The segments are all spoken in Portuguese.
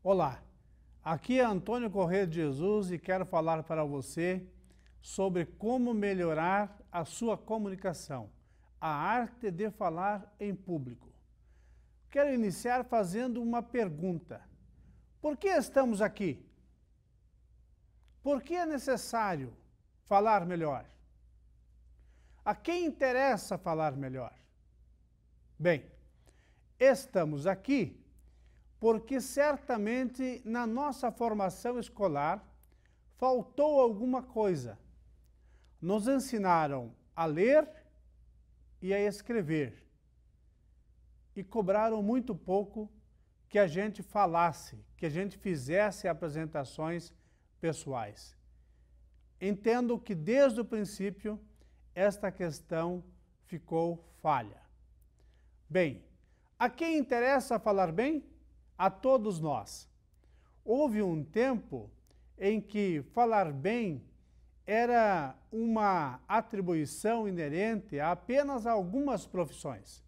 Olá, aqui é Antônio Corrêa de Jesus e quero falar para você sobre como melhorar a sua comunicação, a arte de falar em público. Quero iniciar fazendo uma pergunta. Por que estamos aqui? Por que é necessário falar melhor? A quem interessa falar melhor? Bem, estamos aqui porque certamente na nossa formação escolar faltou alguma coisa. Nos ensinaram a ler e a escrever e cobraram muito pouco que a gente falasse, que a gente fizesse apresentações pessoais. Entendo que desde o princípio esta questão ficou falha. Bem, a quem interessa falar bem? A todos nós. Houve um tempo em que falar bem era uma atribuição inerente a apenas algumas profissões.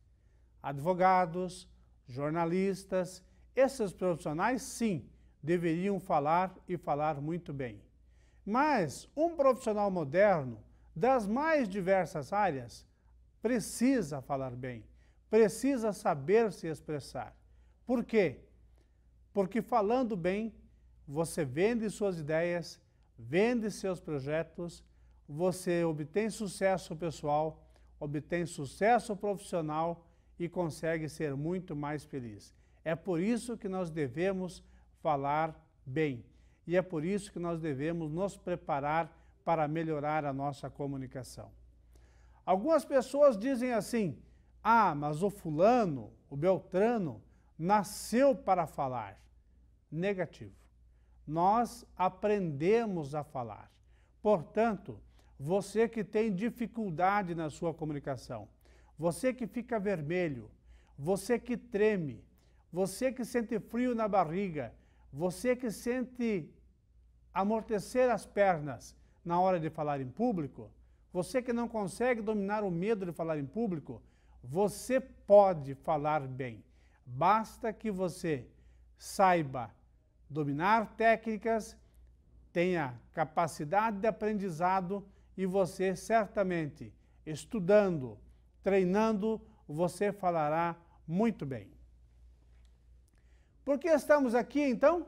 Advogados, jornalistas, esses profissionais, sim, deveriam falar e falar muito bem. Mas um profissional moderno, das mais diversas áreas, precisa falar bem, precisa saber se expressar. Por quê? Porque falando bem, você vende suas ideias, vende seus projetos, você obtém sucesso pessoal, obtém sucesso profissional e consegue ser muito mais feliz. É por isso que nós devemos falar bem. E é por isso que nós devemos nos preparar para melhorar a nossa comunicação. Algumas pessoas dizem assim: ah, mas o fulano, o Beltrano, nasceu para falar. Negativo. Nós aprendemos a falar. Portanto, você que tem dificuldade na sua comunicação, você que fica vermelho, você que treme, você que sente frio na barriga, você que sente amortecer as pernas na hora de falar em público, você que não consegue dominar o medo de falar em público, você pode falar bem. Basta que você saiba dominar técnicas, tenha capacidade de aprendizado e você certamente, estudando, treinando, você falará muito bem. Por que estamos aqui, então?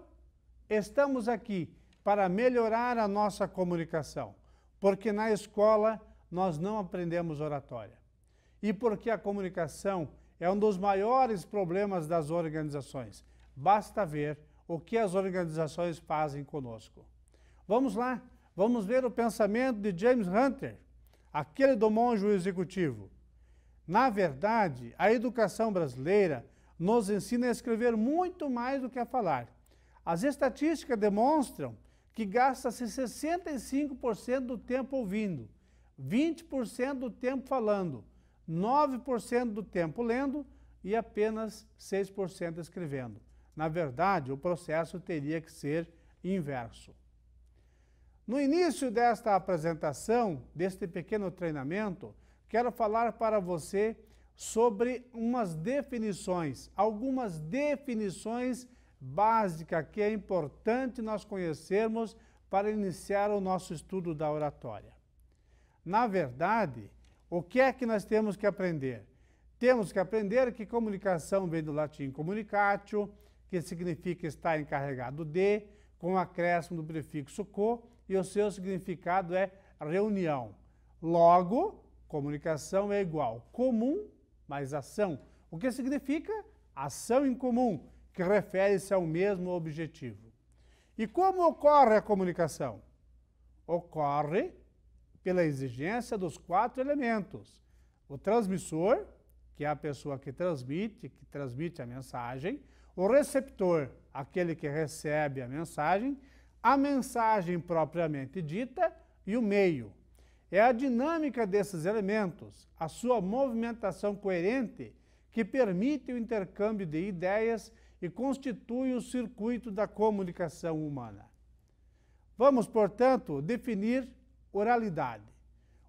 Estamos aqui para melhorar a nossa comunicação, porque na escola nós não aprendemos oratória. E porque a comunicação é um dos maiores problemas das organizações. Basta ver o que as organizações fazem conosco. Vamos lá, vamos ver o pensamento de James Hunter, aquele do monge executivo. Na verdade, a educação brasileira nos ensina a escrever muito mais do que a falar. As estatísticas demonstram que gasta-se 65% do tempo ouvindo, 20% do tempo falando, 9% do tempo lendo e apenas 6% escrevendo. Na verdade, o processo teria que ser inverso. No início desta apresentação, deste pequeno treinamento, quero falar para você sobre algumas definições básicas que é importante nós conhecermos para iniciar o nosso estudo da oratória. Na verdade, o que é que nós temos que aprender? Temos que aprender que comunicação vem do latim communicatio, que significa estar encarregado de, com o acréscimo do prefixo co, e o seu significado é reunião. Logo, comunicação é igual comum mais ação, o que significa ação em comum, que refere-se ao mesmo objetivo. E como ocorre a comunicação? Ocorre pela exigência dos 4 elementos. O transmissor, que é a pessoa que transmite a mensagem, o receptor, aquele que recebe a mensagem propriamente dita e o meio. É a dinâmica desses elementos, a sua movimentação coerente, que permite o intercâmbio de ideias e constitui o circuito da comunicação humana. Vamos, portanto, definir oralidade.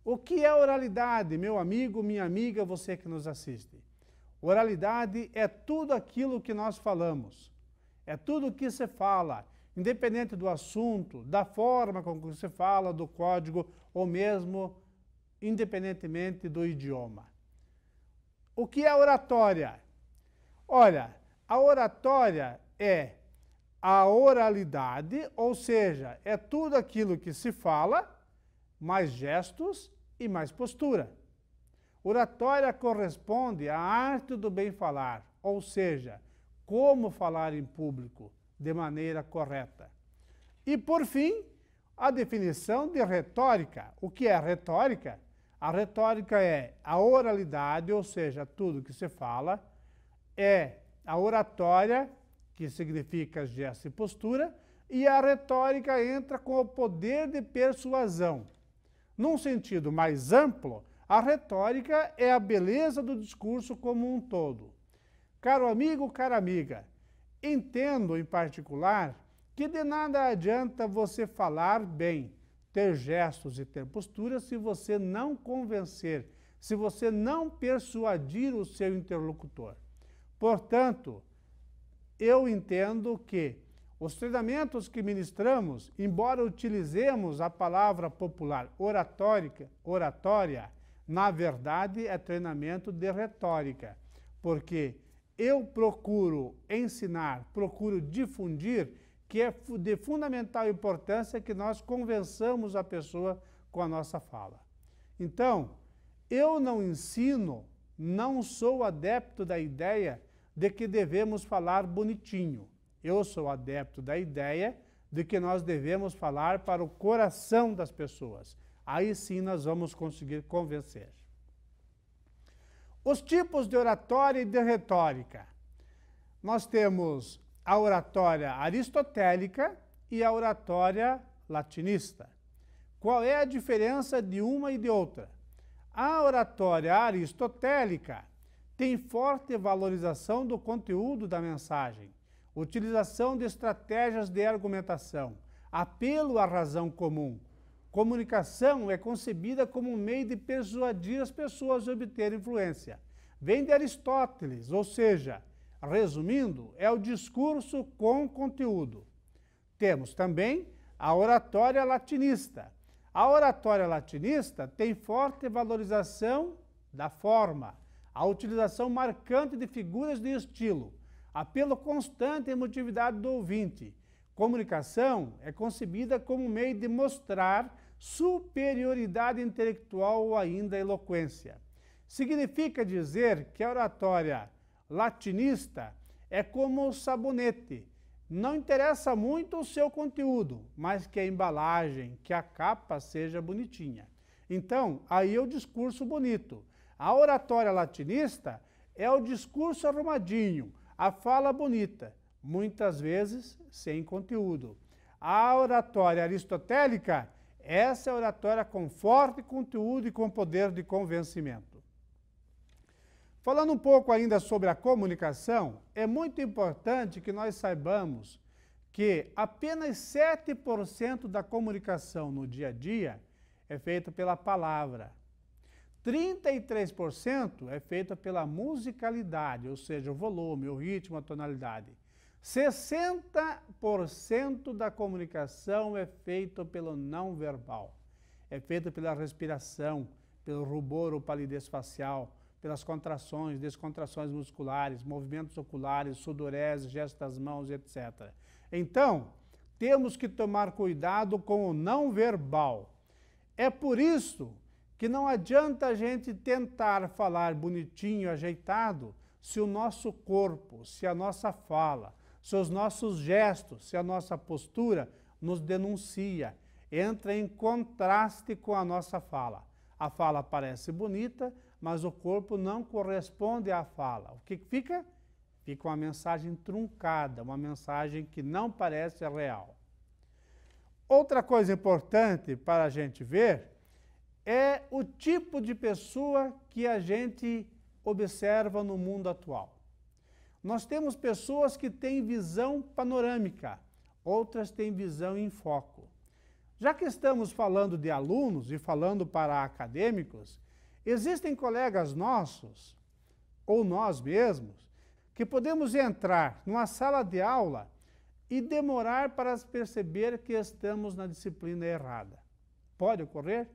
O que é oralidade, meu amigo, minha amiga, você que nos assiste? Oralidade é tudo aquilo que nós falamos. É tudo o que se fala, independente do assunto, da forma como se fala, do código, ou mesmo independentemente do idioma. O que é oratória? Olha, a oratória é a oralidade, ou seja, é tudo aquilo que se fala, mais gestos e mais postura. Oratória corresponde à arte do bem falar, ou seja, como falar em público de maneira correta. E, por fim, a definição de retórica. O que é retórica? A retórica é a oralidade, ou seja, tudo que se fala, é a oratória, que significa gesto e postura, e a retórica entra com o poder de persuasão. Num sentido mais amplo, a retórica é a beleza do discurso como um todo. Caro amigo, cara amiga, entendo em particular que de nada adianta você falar bem, ter gestos e ter posturas se você não convencer, se você não persuadir o seu interlocutor. Portanto, eu entendo que os treinamentos que ministramos, embora utilizemos a palavra popular oratória, na verdade é treinamento de retórica, porque eu procuro ensinar, procuro difundir que é de fundamental importância que nós convençamos a pessoa com a nossa fala. Então, eu não ensino, não sou adepto da ideia de que devemos falar bonitinho. Eu sou adepto da ideia de que nós devemos falar para o coração das pessoas. Aí sim nós vamos conseguir convencer. Os tipos de oratória e de retórica. Nós temos a oratória aristotélica e a oratória latinista. Qual é a diferença de uma e de outra? A oratória aristotélica tem forte valorização do conteúdo da mensagem, utilização de estratégias de argumentação, apelo à razão comum. Comunicação é concebida como um meio de persuadir as pessoas a obter influência. Vem de Aristóteles, ou seja, resumindo, é o discurso com conteúdo. Temos também a oratória latinista. A oratória latinista tem forte valorização da forma, a utilização marcante de figuras de estilo, apelo constante à emotividade do ouvinte. Comunicação é concebida como meio de mostrar superioridade intelectual ou ainda eloquência. Significa dizer que a oratória latinista é como o sabonete. Não interessa muito o seu conteúdo, mas que a embalagem, que a capa seja bonitinha. Então, aí é o discurso bonito. A oratória latinista é o discurso arrumadinho, a fala bonita, muitas vezes sem conteúdo. A oratória aristotélica, essa é a oratória com forte conteúdo e com poder de convencimento. Falando um pouco ainda sobre a comunicação, é muito importante que nós saibamos que apenas 7% da comunicação no dia a dia é feita pela palavra. 33% é feita pela musicalidade, ou seja, o volume, o ritmo, a tonalidade. 60% da comunicação é feita pelo não verbal. É feita pela respiração, pelo rubor ou palidez facial, pelas contrações, descontrações musculares, movimentos oculares, sudorese, gestos das mãos, etc. Então, temos que tomar cuidado com o não verbal. É por isso que não adianta a gente tentar falar bonitinho, ajeitado, se o nosso corpo, se a nossa fala, se os nossos gestos, se a nossa postura nos denuncia, entra em contraste com a nossa fala. A fala parece bonita, mas o corpo não corresponde à fala. O que fica? Fica uma mensagem truncada, uma mensagem que não parece real. Outra coisa importante para a gente ver é o tipo de pessoa que a gente observa no mundo atual. Nós temos pessoas que têm visão panorâmica, outras têm visão em foco. Já que estamos falando de alunos e falando para acadêmicos, existem colegas nossos, ou nós mesmos, que podemos entrar numa sala de aula e demorar para perceber que estamos na disciplina errada. Pode ocorrer?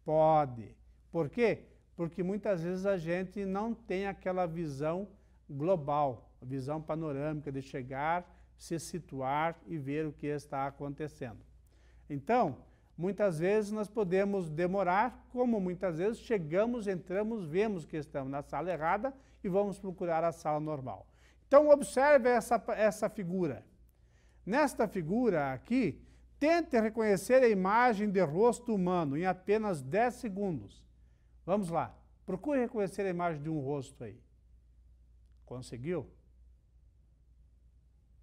Pode. Por quê? Porque muitas vezes a gente não tem aquela visão global, a visão panorâmica de chegar, se situar e ver o que está acontecendo. Então, muitas vezes nós podemos demorar, como muitas vezes chegamos, entramos, vemos que estamos na sala errada e vamos procurar a sala normal. Então, observe essa figura. Nesta figura aqui, tente reconhecer a imagem de rosto humano em apenas 10 segundos. Vamos lá. Procure reconhecer a imagem de um rosto aí. Conseguiu?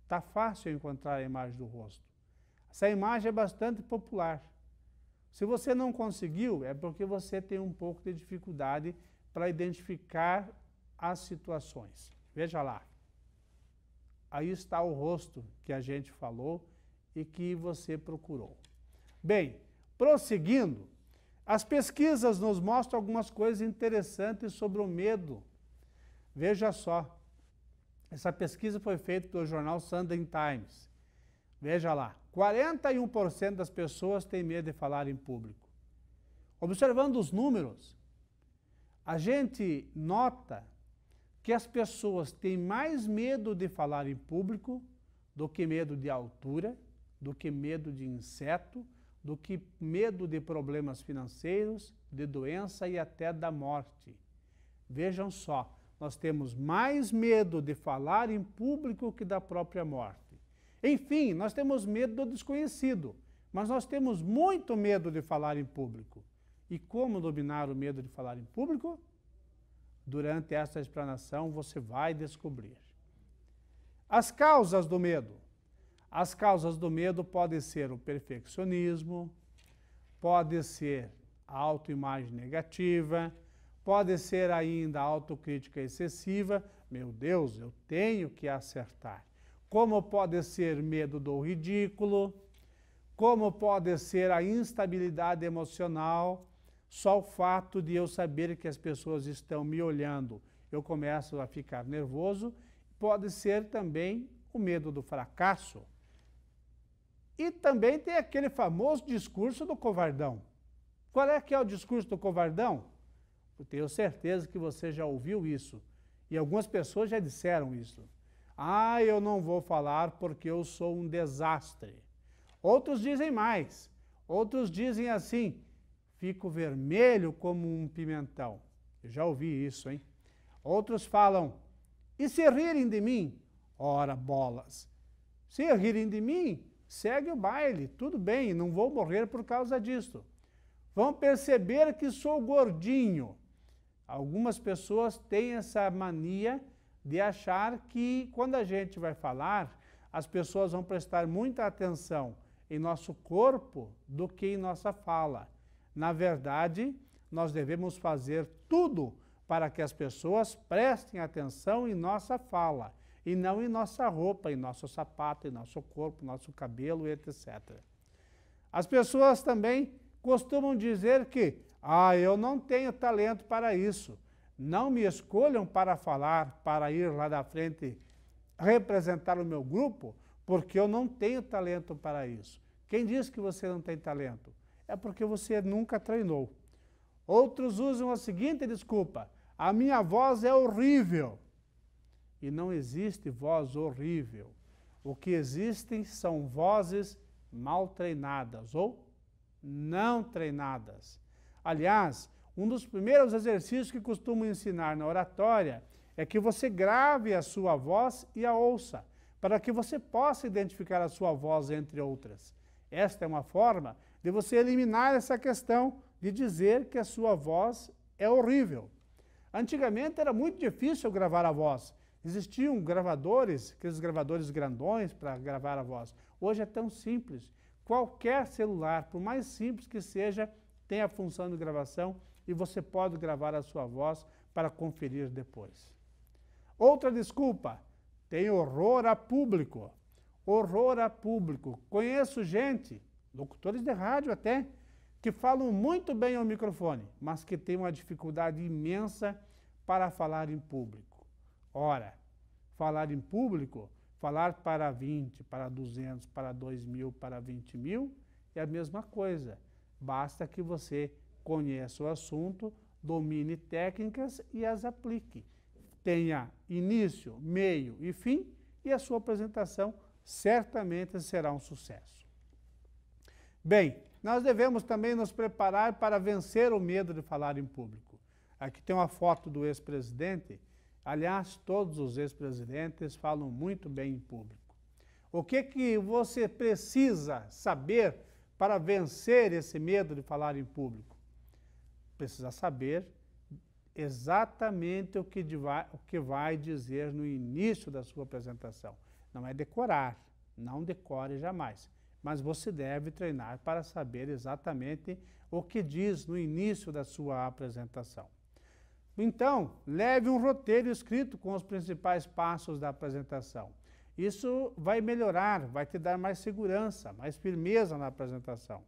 Está fácil encontrar a imagem do rosto. Essa imagem é bastante popular. Se você não conseguiu, é porque você tem um pouco de dificuldade para identificar as situações. Veja lá. Aí está o rosto que a gente falou e que você procurou. Bem, prosseguindo, as pesquisas nos mostram algumas coisas interessantes sobre o medo. Veja só, essa pesquisa foi feita pelo jornal Sunday Times. Veja lá, 41% das pessoas têm medo de falar em público. Observando os números, a gente nota que as pessoas têm mais medo de falar em público do que medo de altura, do que medo de inseto, do que medo de problemas financeiros, de doença e até da morte. Vejam só, nós temos mais medo de falar em público que da própria morte. Enfim, nós temos medo do desconhecido, mas nós temos muito medo de falar em público. E como dominar o medo de falar em público? Durante esta explanação você vai descobrir. As causas do medo. As causas do medo podem ser o perfeccionismo, pode ser a autoimagem negativa, pode ser ainda a autocrítica excessiva. Meu Deus, eu tenho que acertar. Como pode ser medo do ridículo, como pode ser a instabilidade emocional. Só o fato de eu saber que as pessoas estão me olhando, eu começo a ficar nervoso. Pode ser também o medo do fracasso. E também tem aquele famoso discurso do covardão. Qual é que é o discurso do covardão? Eu tenho certeza que você já ouviu isso. E algumas pessoas já disseram isso. Ah, eu não vou falar porque eu sou um desastre. Outros dizem mais. Outros dizem assim: fico vermelho como um pimentão. Eu já ouvi isso, hein? Outros falam: e se rirem de mim? Ora, bolas. Se rirem de mim, segue o baile. Tudo bem, não vou morrer por causa disso. Vão perceber que sou gordinho. Algumas pessoas têm essa mania de achar que quando a gente vai falar, as pessoas vão prestar muita atenção em nosso corpo do que em nossa fala. Na verdade, nós devemos fazer tudo para que as pessoas prestem atenção em nossa fala e não em nossa roupa, em nosso sapato, em nosso corpo, nosso cabelo, etc. As pessoas também costumam dizer que eu não tenho talento para isso. Não me escolham para falar, para ir lá da frente representar o meu grupo, porque eu não tenho talento para isso. Quem diz que você não tem talento? É porque você nunca treinou. Outros usam a seguinte desculpa: a minha voz é horrível. E não existe voz horrível. O que existem são vozes mal treinadas ou não treinadas. Aliás, um dos primeiros exercícios que costumo ensinar na oratória é que você grave a sua voz e a ouça, para que você possa identificar a sua voz entre outras. Esta é uma forma de você eliminar essa questão de dizer que a sua voz é horrível. Antigamente era muito difícil gravar a voz. Existiam gravadores, aqueles gravadores grandões para gravar a voz. Hoje é tão simples. Qualquer celular, por mais simples que seja, tem a função de gravação e você pode gravar a sua voz para conferir depois. Outra desculpa: tem horror a público. Horror a público. Conheço gente, locutores de rádio até, que falam muito bem ao microfone, mas que têm uma dificuldade imensa para falar em público. Ora, falar em público Falar para 20, para 200, para 2.000, para 20.000 é a mesma coisa. Basta que você conheça o assunto, domine técnicas e as aplique. Tenha início, meio e fim, e a sua apresentação certamente será um sucesso. Bem, nós devemos também nos preparar para vencer o medo de falar em público. Aqui tem uma foto do ex-presidente. Aliás, todos os ex-presidentes falam muito bem em público. O que você precisa saber para vencer esse medo de falar em público? Precisa saber exatamente o que vai dizer no início da sua apresentação. Não é decorar, não decore jamais, mas você deve treinar para saber exatamente o que diz no início da sua apresentação. Então, leve um roteiro escrito com os principais passos da apresentação. Isso vai melhorar, vai te dar mais segurança, mais firmeza na apresentação.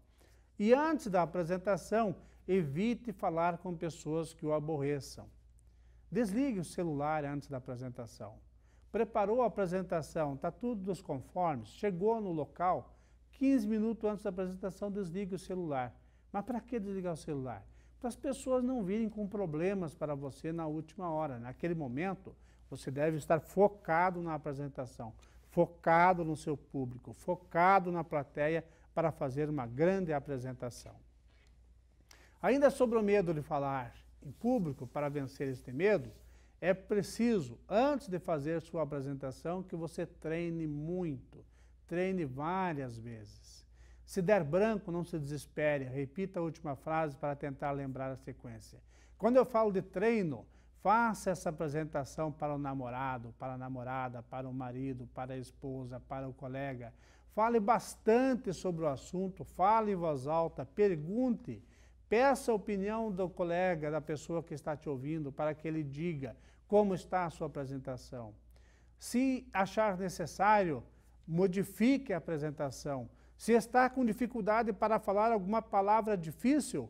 E antes da apresentação, evite falar com pessoas que o aborreçam. Desligue o celular antes da apresentação. Preparou a apresentação, está tudo dos conformes, chegou no local, 15 minutos antes da apresentação, desligue o celular. Mas para que desligar o celular? Para as pessoas não virem com problemas para você na última hora. Naquele momento, você deve estar focado na apresentação, focado no seu público, focado na plateia para fazer uma grande apresentação. Ainda sobre o medo de falar em público, para vencer este medo, é preciso, antes de fazer sua apresentação, que você treine muito, treine várias vezes. Se der branco, não se desespere, repita a última frase para tentar lembrar a sequência. Quando eu falo de treino, faça essa apresentação para o namorado, para a namorada, para o marido, para a esposa, para o colega. Fale bastante sobre o assunto, fale em voz alta, pergunte, peça a opinião do colega, da pessoa que está te ouvindo, para que ele diga como está a sua apresentação. Se achar necessário, modifique a apresentação. Se está com dificuldade para falar alguma palavra difícil,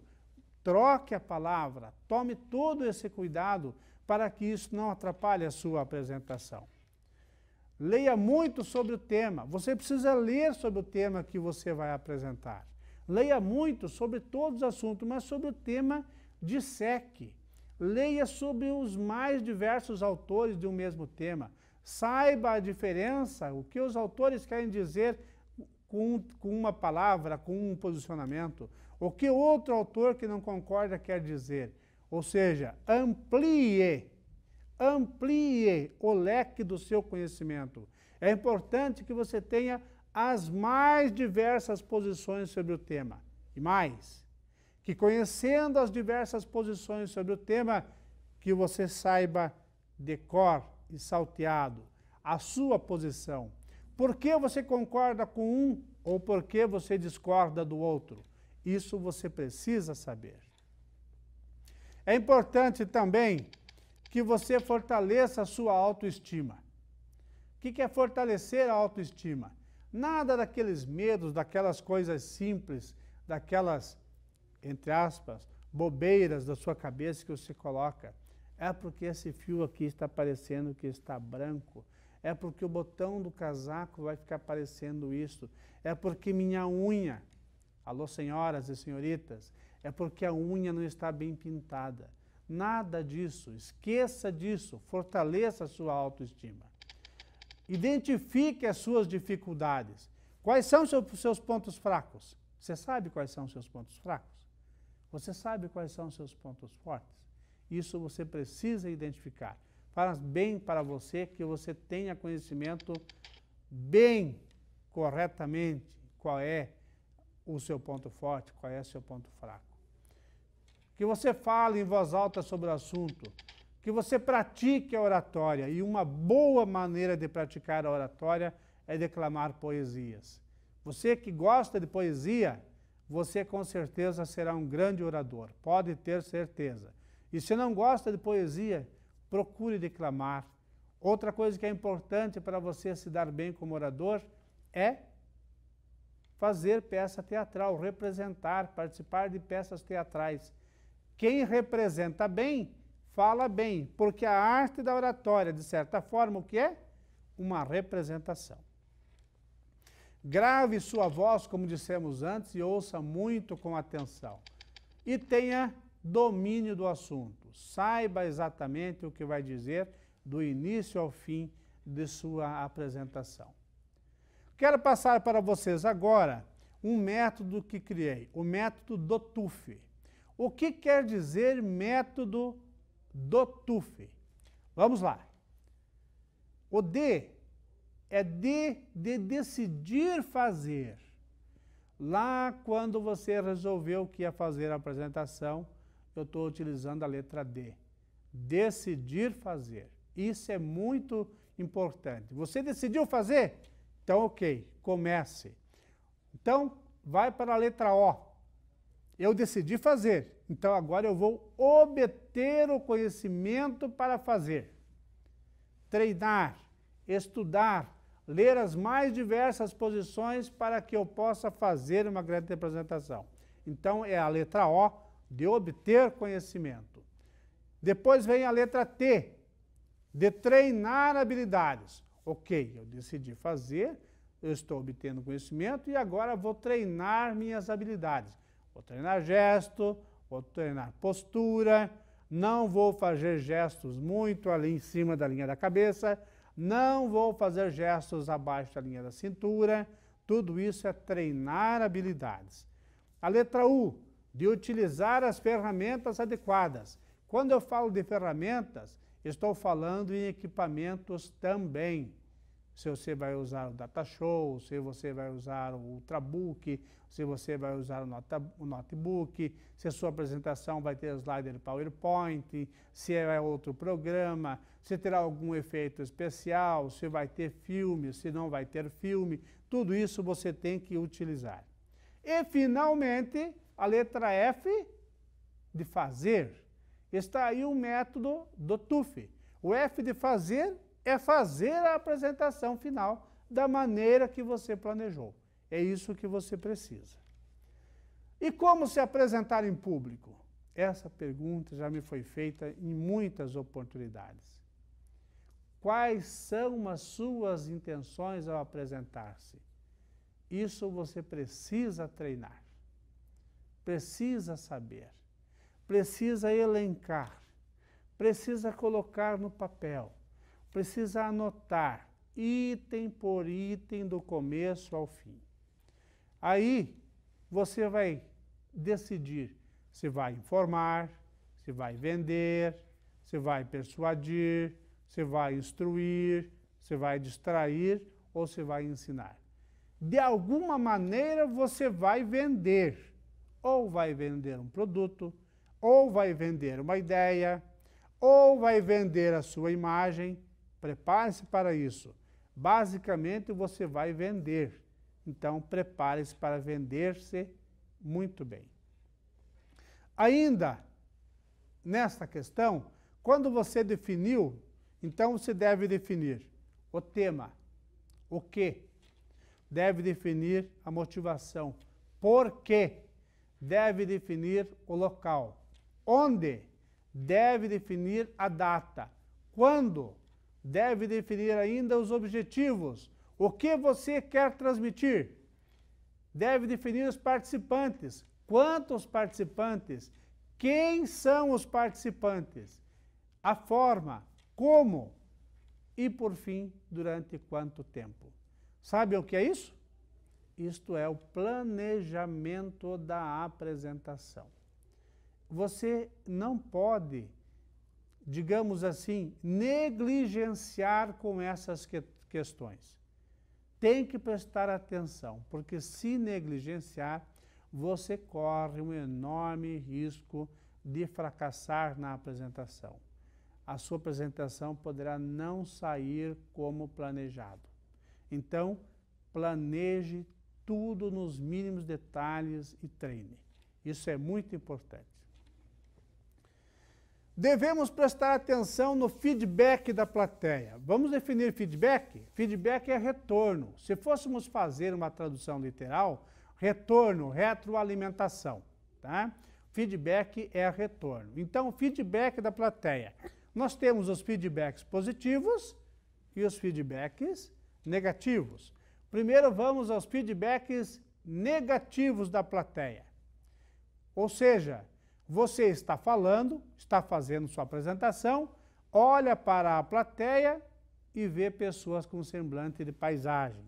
troque a palavra, tome todo esse cuidado para que isso não atrapalhe a sua apresentação. Leia muito sobre o tema, você precisa ler sobre o tema que você vai apresentar. Leia muito sobre todos os assuntos, mas sobre o tema disseque. Leia sobre os mais diversos autores de um mesmo tema. Saiba a diferença, o que os autores querem dizer com uma palavra, com um posicionamento, o que outro autor que não concorda quer dizer. Ou seja, amplie o leque do seu conhecimento. É importante que você tenha as mais diversas posições sobre o tema. E mais, que conhecendo as diversas posições sobre o tema, que você saiba de cor e salteado a sua posição. Por que você concorda com um ou por que você discorda do outro? Isso você precisa saber. É importante também que você fortaleça a sua autoestima. O que é fortalecer a autoestima? Nada daqueles medos, daquelas coisas simples, daquelas, entre aspas, bobeiras da sua cabeça que você coloca. É porque esse fio aqui está parecendo que está branco. É porque o botão do casaco vai ficar parecendo isso. É porque minha unha, alô senhoras e senhoritas, é porque a unha não está bem pintada. Nada disso, esqueça disso, fortaleça a sua autoestima. Identifique as suas dificuldades. Quais são os seus pontos fracos? Você sabe quais são os seus pontos fracos? Você sabe quais são os seus pontos fortes? Isso você precisa identificar. Faz bem para você que você tenha conhecimento bem, corretamente, qual é o seu ponto forte, qual é o seu ponto fraco. Que você fale em voz alta sobre o assunto, que você pratique a oratória, e uma boa maneira de praticar a oratória é declamar poesias. Você que gosta de poesia, você com certeza será um grande orador, pode ter certeza. E se não gosta de poesia, procure declamar. Outra coisa que é importante para você se dar bem como orador é fazer peça teatral, representar, participar de peças teatrais. Quem representa bem, fala bem, porque a arte da oratória, de certa forma, o que é? uma representação. Grave sua voz, como dissemos antes, e ouça muito com atenção. E tenha domínio do assunto. Saiba exatamente o que vai dizer do início ao fim de sua apresentação. Quero passar para vocês agora um método que criei, o método do TUF. O que quer dizer método do TUF? Vamos lá. O D é de decidir fazer. Lá, quando você resolveu que ia fazer a apresentação, eu estou utilizando a letra D. Decidir fazer. Isso é muito importante. Você decidiu fazer? Então, ok, comece. Então, vai para a letra O. Eu decidi fazer. Então, agora eu vou obter o conhecimento para fazer. Treinar, estudar, ler as mais diversas posições para que eu possa fazer uma grande apresentação. Então, é a letra O, de obter conhecimento. Depois vem a letra T, de treinar habilidades. Ok, eu decidi fazer, eu estou obtendo conhecimento e agora vou treinar minhas habilidades. Vou treinar gesto, vou treinar postura, não vou fazer gestos muito ali em cima da linha da cabeça, não vou fazer gestos abaixo da linha da cintura. Tudo isso é treinar habilidades. A letra U, de utilizar as ferramentas adequadas. Quando eu falo de ferramentas, estou falando em equipamentos também. Se você vai usar o DataShow, se você vai usar o Ultrabook, se você vai usar o Notebook, se a sua apresentação vai ter slider PowerPoint, se é outro programa, se terá algum efeito especial, se vai ter filme, se não vai ter filme, tudo isso você tem que utilizar. E, finalmente, a letra F, de fazer. Está aí o método do TUF. O F de fazer é fazer a apresentação final da maneira que você planejou. É isso que você precisa. E como se apresentar em público? Essa pergunta já me foi feita em muitas oportunidades. Quais são as suas intenções ao apresentar-se? Isso você precisa treinar. Precisa saber. Precisa elencar. Precisa colocar no papel. Precisa anotar, item por item, do começo ao fim. Aí, você vai decidir se vai informar, se vai vender, se vai persuadir, se vai instruir, se vai distrair ou se vai ensinar. De alguma maneira, você vai vender. Ou vai vender um produto, ou vai vender uma ideia, ou vai vender a sua imagem. Prepare-se para isso. Basicamente, você vai vender. Então, prepare-se para vender-se muito bem. Ainda, nesta questão, quando você definiu, então você deve definir o tema, o quê? Deve definir a motivação, por quê? Deve definir o local, onde? Deve definir a data, quando? Deve definir ainda os objetivos. O que você quer transmitir? Deve definir os participantes. Quantos participantes? Quem são os participantes? A forma, como? E, por fim, durante quanto tempo? Sabe o que é isso? Isto é o planejamento da apresentação. Você não pode, digamos assim, negligenciar com essas questões. Tem que prestar atenção, porque se negligenciar, você corre um enorme risco de fracassar na apresentação. A sua apresentação poderá não sair como planejado. Então, planeje tudo nos mínimos detalhes e treine. Isso é muito importante. Devemos prestar atenção no feedback da plateia. Vamos definir feedback? Feedback é retorno. Se fôssemos fazer uma tradução literal, retorno, retroalimentação. Tá? Feedback é retorno. Então, feedback da plateia. Nós temos os feedbacks positivos e os feedbacks negativos. Primeiro vamos aos feedbacks negativos da plateia. Ou seja, você está falando, está fazendo sua apresentação, olha para a plateia e vê pessoas com semblante de paisagem.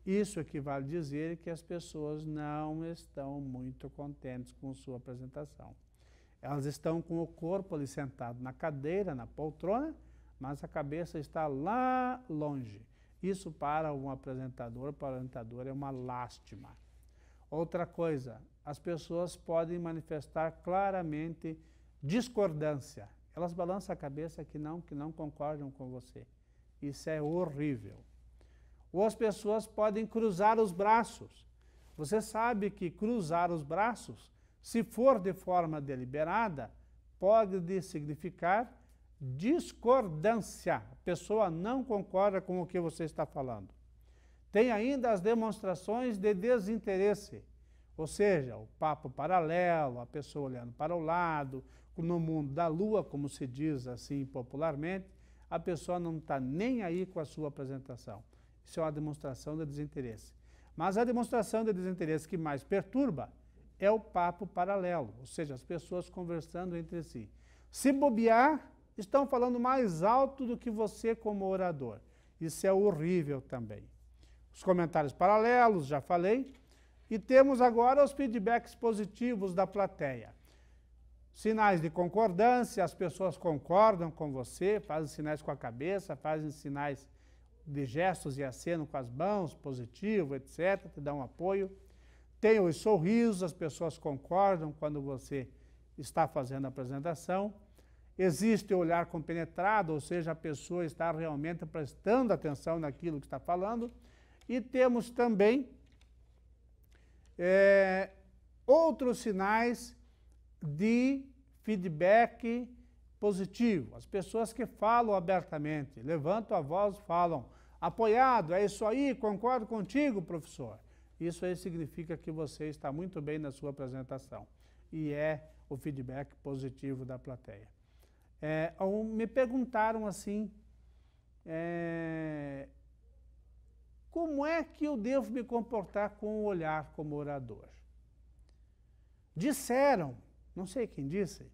Isso equivale a dizer que as pessoas não estão muito contentes com sua apresentação. Elas estão com o corpo ali sentado na cadeira, na poltrona, mas a cabeça está lá longe. Isso para um apresentador, para o orientador, é uma lástima. Outra coisa, as pessoas podem manifestar claramente discordância. Elas balançam a cabeça que não concordam com você. Isso é horrível. Ou as pessoas podem cruzar os braços. Você sabe que cruzar os braços, se for de forma deliberada, pode significar discordância. A pessoa não concorda com o que você está falando. Tem ainda as demonstrações de desinteresse, ou seja, o papo paralelo, a pessoa olhando para o lado, no mundo da lua, como se diz assim popularmente, a pessoa não está nem aí com a sua apresentação. Isso é uma demonstração de desinteresse. Mas a demonstração de desinteresse que mais perturba é o papo paralelo, ou seja, as pessoas conversando entre si. Se bobear, estão falando mais alto do que você como orador. Isso é horrível também. Os comentários paralelos, já falei. E temos agora os feedbacks positivos da plateia. Sinais de concordância, as pessoas concordam com você, fazem sinais com a cabeça, fazem sinais de gestos e aceno com as mãos, positivo, etc., te dão apoio. Tem os sorrisos, as pessoas concordam quando você está fazendo a apresentação. Existe o olhar compenetrado, ou seja, a pessoa está realmente prestando atenção naquilo que está falando. E temos também outros sinais de feedback positivo. As pessoas que falam abertamente, levantam a voz, falam, apoiado, é isso aí, concordo contigo, professor. Isso aí significa que você está muito bem na sua apresentação. E é o feedback positivo da plateia. Me perguntaram assim, como é que eu devo me comportar com o olhar como orador? Disseram, não sei quem disse,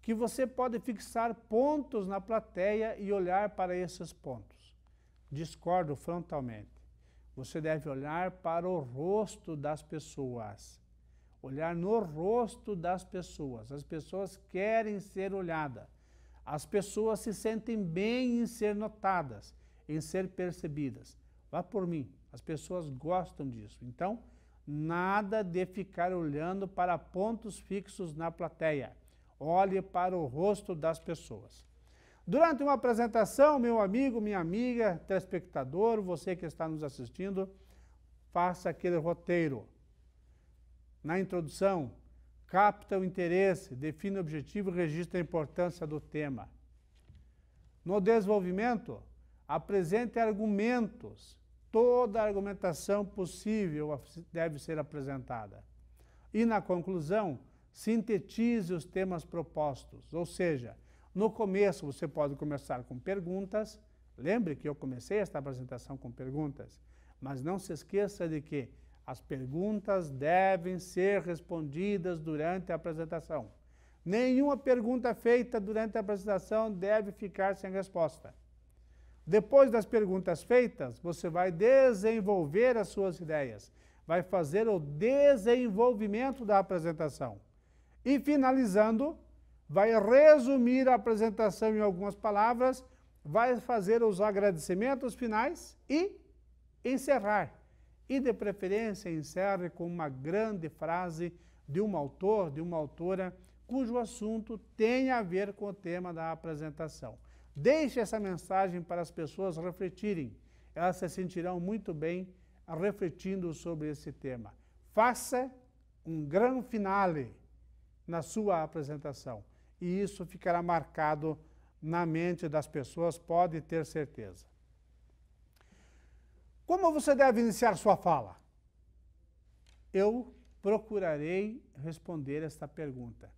que você pode fixar pontos na plateia e olhar para esses pontos. Discordo frontalmente. Você deve olhar para o rosto das pessoas. Olhar no rosto das pessoas. As pessoas querem ser olhadas. As pessoas se sentem bem em ser notadas, em ser percebidas. Vá por mim, as pessoas gostam disso. Então, nada de ficar olhando para pontos fixos na plateia. Olhe para o rosto das pessoas. Durante uma apresentação, meu amigo, minha amiga, telespectador, você que está nos assistindo, faça aquele roteiro. Na introdução, capta o interesse, define o objetivo e registra a importância do tema. No desenvolvimento, apresente argumentos. Toda a argumentação possível deve ser apresentada. E na conclusão, sintetize os temas propostos, ou seja, no começo você pode começar com perguntas. Lembre que eu comecei esta apresentação com perguntas, mas não se esqueça de que as perguntas devem ser respondidas durante a apresentação. Nenhuma pergunta feita durante a apresentação deve ficar sem resposta. Depois das perguntas feitas, você vai desenvolver as suas ideias, vai fazer o desenvolvimento da apresentação. E finalizando, vai resumir a apresentação em algumas palavras, vai fazer os agradecimentos finais e encerrar. E de preferência encerre com uma grande frase de um autor, de uma autora, cujo assunto tem a ver com o tema da apresentação. Deixe essa mensagem para as pessoas refletirem. Elas se sentirão muito bem refletindo sobre esse tema. Faça um grande finale na sua apresentação. E isso ficará marcado na mente das pessoas, pode ter certeza. Como você deve iniciar sua fala? Eu procurarei responder esta pergunta.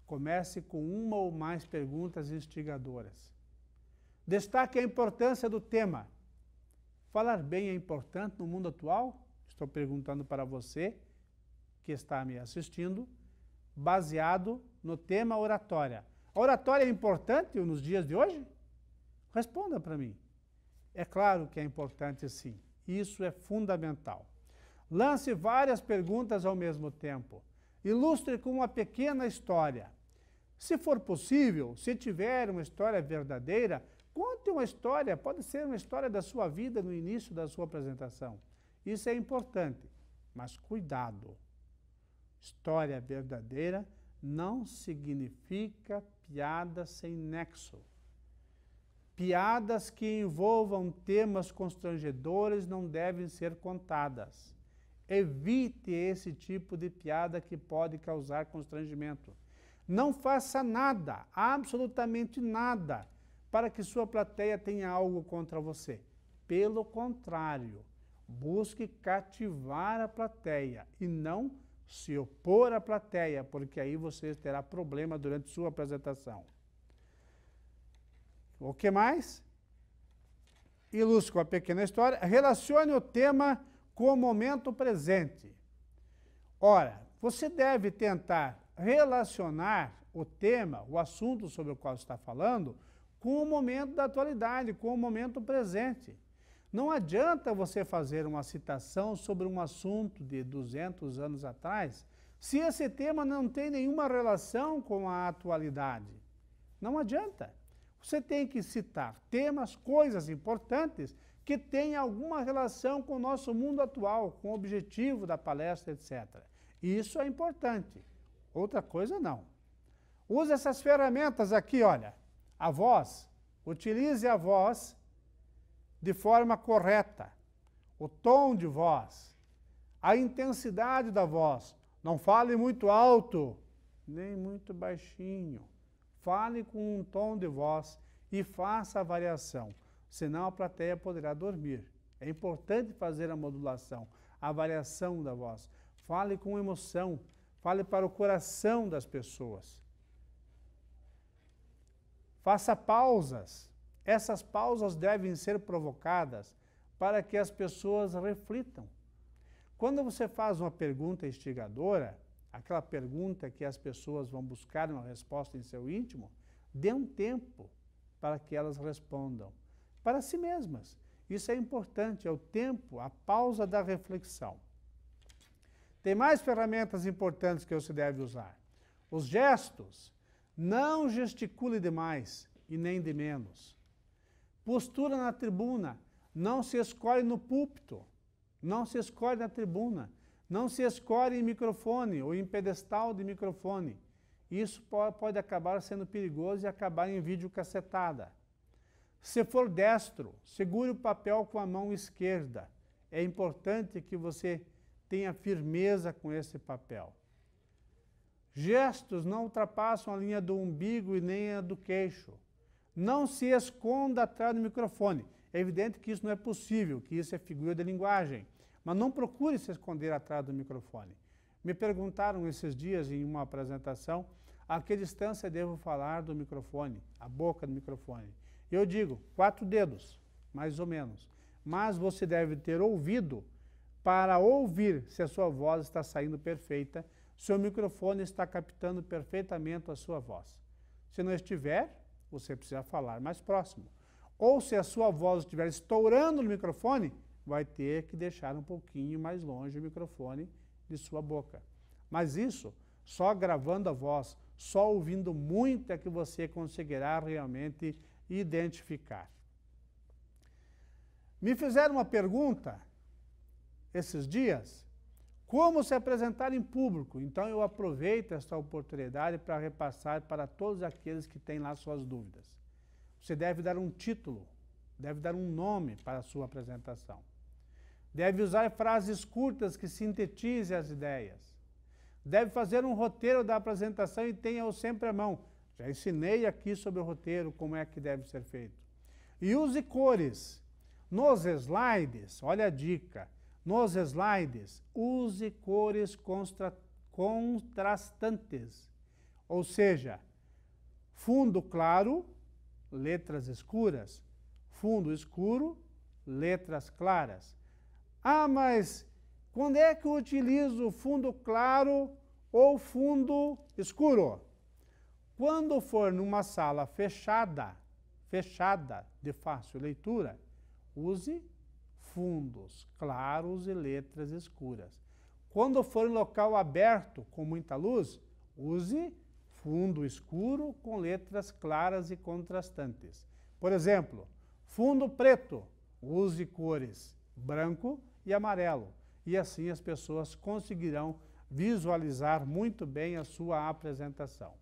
Comece com uma ou mais perguntas instigadoras. Destaque a importância do tema. Falar bem é importante no mundo atual? Estou perguntando para você que está me assistindo, baseado no tema oratória. A oratória é importante nos dias de hoje? Responda para mim. É claro que é importante sim. Isso é fundamental. Lance várias perguntas ao mesmo tempo. Ilustre com uma pequena história. Se for possível, se tiver uma história verdadeira, conte uma história, pode ser uma história da sua vida no início da sua apresentação. Isso é importante, mas cuidado. História verdadeira não significa piada sem nexo. Piadas que envolvam temas constrangedores não devem ser contadas. Evite esse tipo de piada que pode causar constrangimento. Não faça nada, absolutamente nada, para que sua plateia tenha algo contra você. Pelo contrário, busque cativar a plateia e não se opor à plateia, porque aí você terá problema durante sua apresentação. O que mais? Ilustre com a pequena história. Relacione o tema com o momento presente. Ora, você deve tentar relacionar o tema, o assunto sobre o qual está falando, com o momento da atualidade, com o momento presente. Não adianta você fazer uma citação sobre um assunto de 200 anos atrás, se esse tema não tem nenhuma relação com a atualidade. Não adianta. Você tem que citar temas, coisas importantes que tenham alguma relação com o nosso mundo atual, com o objetivo da palestra, etc. Isso é importante. Outra coisa, não. Use essas ferramentas aqui, olha. A voz. Utilize a voz de forma correta. O tom de voz. A intensidade da voz. Não fale muito alto, nem muito baixinho. Fale com um tom de voz e faça a variação, senão a plateia poderá dormir. É importante fazer a modulação, a variação da voz. Fale com emoção, fale para o coração das pessoas. Faça pausas. Essas pausas devem ser provocadas para que as pessoas reflitam. Quando você faz uma pergunta instigadora, aquela pergunta que as pessoas vão buscar uma resposta em seu íntimo, dê um tempo para que elas respondam, para si mesmas. Isso é importante, é o tempo, a pausa da reflexão. Tem mais ferramentas importantes que você deve usar. Os gestos. Não gesticule demais e nem de menos. Postura na tribuna. Não se escolhe no púlpito. Não se escolhe na tribuna. Não se escolhe em microfone ou em pedestal de microfone. Isso pode acabar sendo perigoso e acabar em videocassetada. Se for destro, segure o papel com a mão esquerda. É importante que você tenha firmeza com esse papel. Gestos não ultrapassam a linha do umbigo e nem a do queixo. Não se esconda atrás do microfone. É evidente que isso não é possível, que isso é figura de linguagem. Mas não procure se esconder atrás do microfone. Me perguntaram esses dias em uma apresentação a que distância devo falar do microfone, a boca do microfone. Eu digo 4 dedos, mais ou menos. Mas você deve ter ouvido para ouvir se a sua voz está saindo perfeita, se o microfone está captando perfeitamente a sua voz. Se não estiver, você precisa falar mais próximo. Ou se a sua voz estiver estourando no microfone, vai ter que deixar um pouquinho mais longe o microfone de sua boca. Mas isso, só gravando a voz, só ouvindo muito é que você conseguirá realmente identificar. Me fizeram uma pergunta esses dias, como se apresentar em público. Então eu aproveito esta oportunidade para repassar para todos aqueles que têm lá suas dúvidas. Você deve dar um título, deve dar um nome para a sua apresentação. Deve usar frases curtas que sintetizem as ideias. Deve fazer um roteiro da apresentação e tenha-o sempre à mão. Já ensinei aqui sobre o roteiro, como é que deve ser feito. E use cores. Nos slides, olha a dica, nos slides, use cores contrastantes. Ou seja, fundo claro letras escuras. Fundo escuro, letras claras. Ah, mas quando é que eu utilizo fundo claro ou fundo escuro? Quando for numa sala fechada de fácil leitura, use fundos claros e letras escuras. Quando for em local aberto, com muita luz, use fundo escuro com letras claras e contrastantes. Por exemplo, fundo preto, use cores branco e amarelo. E assim as pessoas conseguirão visualizar muito bem a sua apresentação.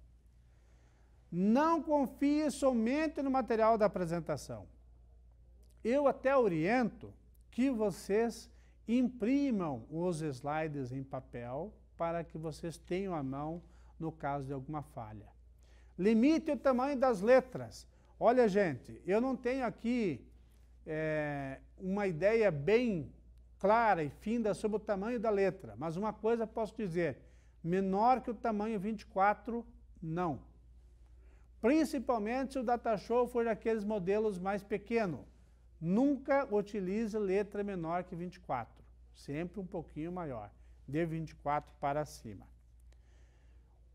Não confie somente no material da apresentação. Eu até oriento que vocês imprimam os slides em papel para que vocês tenham à mão no caso de alguma falha. Limite o tamanho das letras. Olha, gente, eu não tenho aqui uma ideia bem clara e finda sobre o tamanho da letra, mas uma coisa posso dizer, menor que o tamanho 24, não. Principalmente se o datashow for daqueles modelos mais pequenos. Nunca utilize letra menor que 24, sempre um pouquinho maior, de 24 para cima.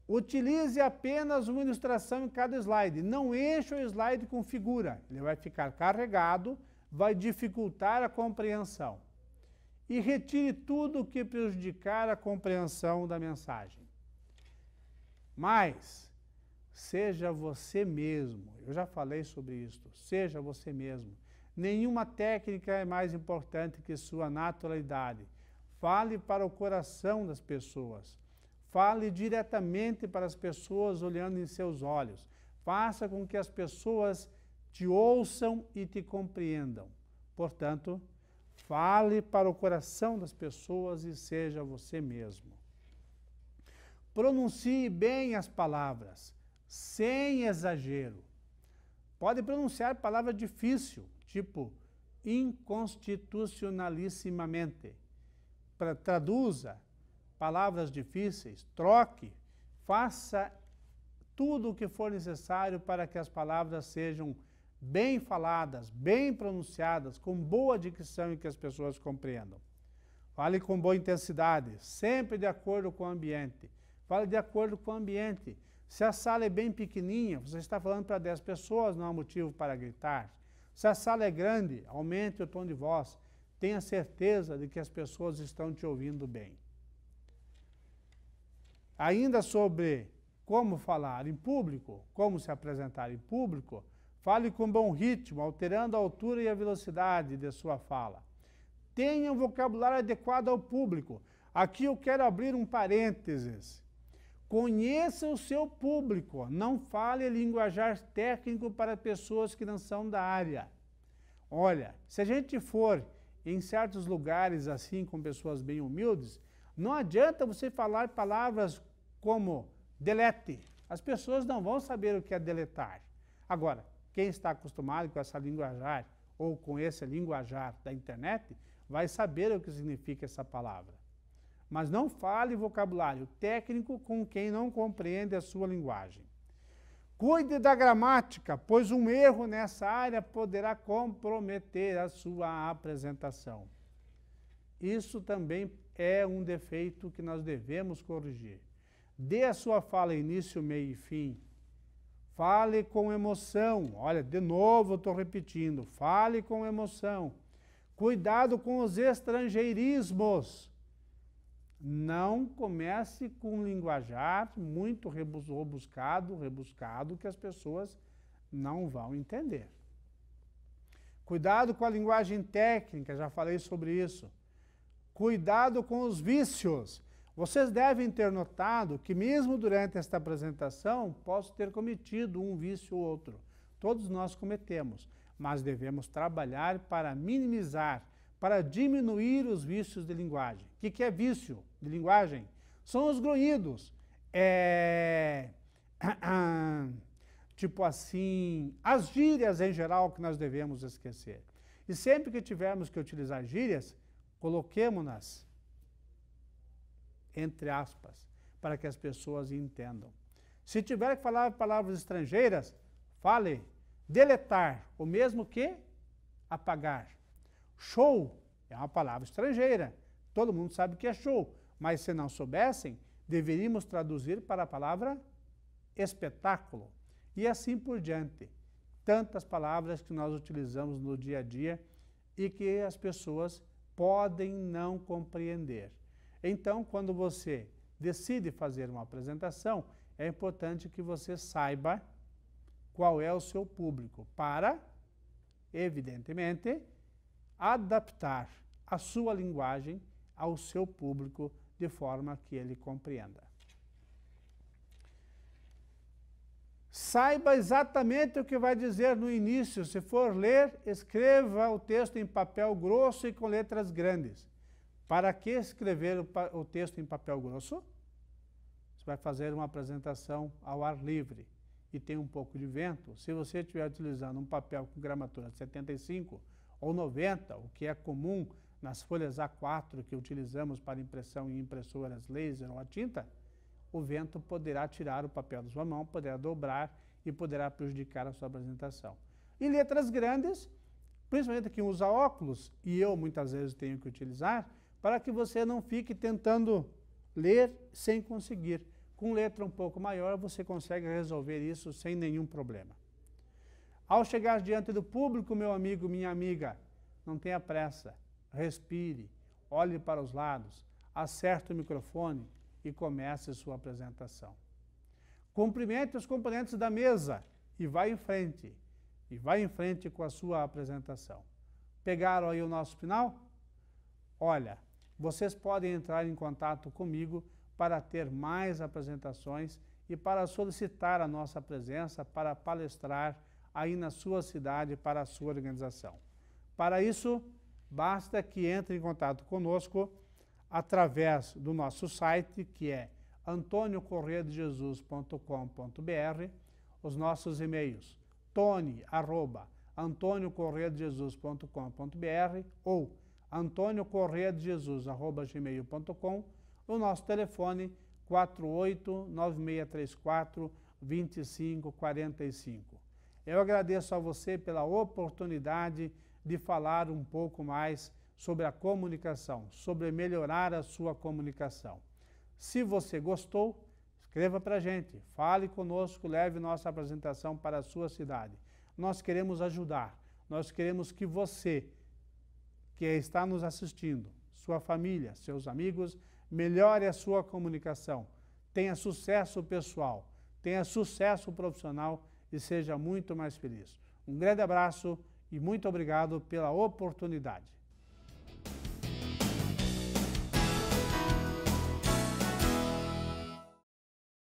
Utilize apenas uma ilustração em cada slide, não encha o slide com figura, ele vai ficar carregado, vai dificultar a compreensão. E retire tudo o que prejudicar a compreensão da mensagem. Mas, seja você mesmo, eu já falei sobre isso, seja você mesmo. Nenhuma técnica é mais importante que sua naturalidade. Fale para o coração das pessoas. Fale diretamente para as pessoas olhando em seus olhos. Faça com que as pessoas te ouçam e te compreendam. Portanto, fale para o coração das pessoas e seja você mesmo. Pronuncie bem as palavras, sem exagero. Pode pronunciar palavra difícil, tipo inconstitucionalissimamente. Traduza palavras difíceis, troque, faça tudo o que for necessário para que as palavras sejam bem faladas, bem pronunciadas, com boa dicção e que as pessoas compreendam. Fale com boa intensidade, sempre de acordo com o ambiente. Fale de acordo com o ambiente. Se a sala é bem pequenininha, você está falando para 10 pessoas, não há motivo para gritar. Se a sala é grande, aumente o tom de voz. Tenha certeza de que as pessoas estão te ouvindo bem. Ainda sobre como falar em público, como se apresentar em público, fale com bom ritmo, alterando a altura e a velocidade de sua fala. Tenha um vocabulário adequado ao público. Aqui eu quero abrir um parênteses. Conheça o seu público, não fale linguajar técnico para pessoas que não são da área. Olha, se a gente for em certos lugares assim, com pessoas bem humildes, não adianta você falar palavras como delete. As pessoas não vão saber o que é deletar. Agora, quem está acostumado com essa linguajar ou com esse linguajar da internet, vai saber o que significa essa palavra. Mas não fale vocabulário técnico com quem não compreende a sua linguagem. Cuide da gramática, pois um erro nessa área poderá comprometer a sua apresentação. Isso também é um defeito que nós devemos corrigir. Dê a sua fala início, meio e fim. Fale com emoção. Olha, de novo eu estou repetindo. Fale com emoção. Cuidado com os estrangeirismos. Não comece com um linguajar muito rebuscado, que as pessoas não vão entender. Cuidado com a linguagem técnica, já falei sobre isso. Cuidado com os vícios. Vocês devem ter notado que mesmo durante esta apresentação, posso ter cometido um vício ou outro. Todos nós cometemos, mas devemos trabalhar para minimizar, para diminuir os vícios de linguagem. O que é vício de linguagem? São os grunhidos. Tipo assim, as gírias em geral que nós devemos esquecer. E sempre que tivermos que utilizar gírias, coloquemo-nas entre aspas, para que as pessoas entendam. Se tiver que falar palavras estrangeiras, fale Deletar, o mesmo que apagar. Show é uma palavra estrangeira. Todo mundo sabe o que é show, mas se não soubessem, deveríamos traduzir para a palavra espetáculo. E assim por diante. Tantas palavras que nós utilizamos no dia a dia e que as pessoas podem não compreender. Então, quando você decide fazer uma apresentação, é importante que você saiba qual é o seu público para, evidentemente, adaptar a sua linguagem ao seu público de forma que ele compreenda. Saiba exatamente o que vai dizer no início. Se for ler, escreva o texto em papel grosso e com letras grandes. Para que escrever o texto em papel grosso? Você vai fazer uma apresentação ao ar livre e tem um pouco de vento. Se você estiver utilizando um papel com gramatura 75 ou 90, o que é comum nas folhas A4 que utilizamos para impressão em impressoras laser ou a tinta, o vento poderá tirar o papel da sua mão, poderá dobrar e poderá prejudicar a sua apresentação. Em letras grandes, principalmente quem usa óculos, e eu muitas vezes tenho que utilizar, para que você não fique tentando ler sem conseguir. Com letra um pouco maior, você consegue resolver isso sem nenhum problema. Ao chegar diante do público, meu amigo, minha amiga, não tenha pressa, respire, olhe para os lados, acerte o microfone e comece sua apresentação. Cumprimente os componentes da mesa e vai em frente. E vai em frente com a sua apresentação. Pegaram aí o nosso final? Olha, vocês podem entrar em contato comigo para ter mais apresentações e para solicitar a nossa presença para palestrar aí na sua cidade para a sua organização. Para isso, basta que entre em contato conosco através do nosso site, que é antoniocorreadejesus.com.br, os nossos e-mails tony@antoniocorreadejesus.com.br ou antoniocorreadejesus@gmail.com, o nosso telefone 489634-2545. Eu agradeço a você pela oportunidade de falar um pouco mais sobre a comunicação, sobre melhorar a sua comunicação. Se você gostou, escreva para a gente, fale conosco, leve nossa apresentação para a sua cidade. Nós queremos ajudar, nós queremos que você, que está nos assistindo, sua família, seus amigos, melhore a sua comunicação, tenha sucesso pessoal, tenha sucesso profissional e seja muito mais feliz. Um grande abraço e muito obrigado pela oportunidade.